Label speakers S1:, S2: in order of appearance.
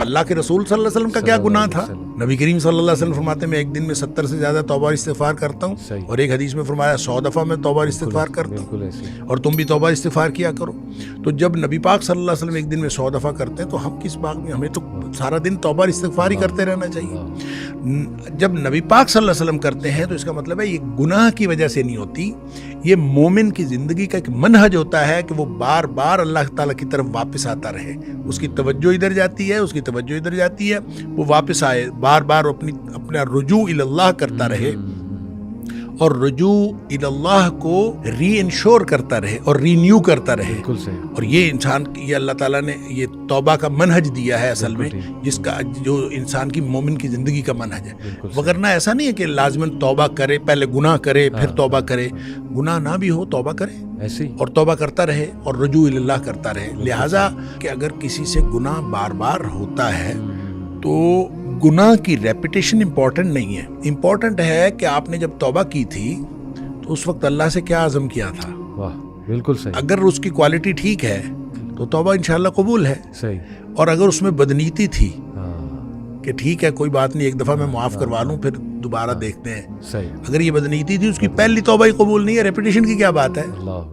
S1: اللہ کے رسول صلی اللہ علیہ وسلم کا کیا گناہ تھا؟ نبی کریم صلی اللہ علیہ وسلم فرماتے ہیں میں ایک دن میں 70 سے زیادہ توبہ اور استغفار کرتا ہوں، اور ایک حدیث میں فرمایا 100 دفعہ میں توبہ اور استغفار کرتا ہوں، اور تم بھی توبہ استغفار کیا کرو۔ تو جب نبی پاک صلی اللہ علیہ وسلم ایک دن میں 100 دفعہ کرتے ہیں تو ہم کس بات میں، ہمیں تو سارا دن توبہ اور استغفار ہی کرتے رہنا چاہیے۔ جب نبی پاک صلی اللہ علیہ وسلم کرتے ہیں تو اس کا مطلب ہے یہ گناہ کی وجہ سے نہیں ہوتی، یہ مومن کی زندگی کا ایک منہج ہوتا ہے کہ وہ بار بار اللہ تعالیٰ کی طرف واپس آتا رہے، اس کی توجہ ادھر جاتی ہے، اس کی توجہ ادھر جاتی ہے، وہ واپس آئے، بار بار اپنا رجوع الی اللہ کرتا رہے، اور رجوع الی اللہ کو ری انشور کرتا رہے اور رینیو کرتا رہے۔ اور یہ انسان، یہ اللہ تعالیٰ نے یہ توبہ کا منہج دیا ہے اصل میں، جس کا جو انسان کی مومن کی زندگی کا منہج ہے۔ وگرنہ ایسا نہیں ہے کہ لازماً توبہ کرے، پہلے گناہ کرے پھر توبہ کرے، گناہ نہ بھی ہو توبہ کرے ایسے اور توبہ کرتا رہے اور رجوع الی اللہ کرتا رہے۔ لہٰذا کہ اگر کسی سے گناہ بار بار ہوتا ہے تو گناہ کی ریپیٹیشن امپورٹنٹ نہیں ہے، امپورٹنٹ ہے کہ آپ نے جب توبہ کی تھی تو اس وقت اللہ سے کیا عزم کیا تھا۔
S2: واہ، بالکل صحیح۔
S1: اگر اس کی کوالٹی ٹھیک ہے تو توبہ انشاءاللہ قبول ہے،
S2: صحیح۔
S1: اور اگر اس میں بدنیتی تھی کہ ٹھیک ہے کوئی بات نہیں، ایک دفعہ میں معاف کروا لوں پھر دوبارہ دیکھتے ہیں،
S2: صحیح،
S1: اگر یہ بدنیتی تھی اس کی پہلی توبہ ہی قبول نہیں ہے، ریپیٹیشن کی کیا بات ہے۔
S2: اللہ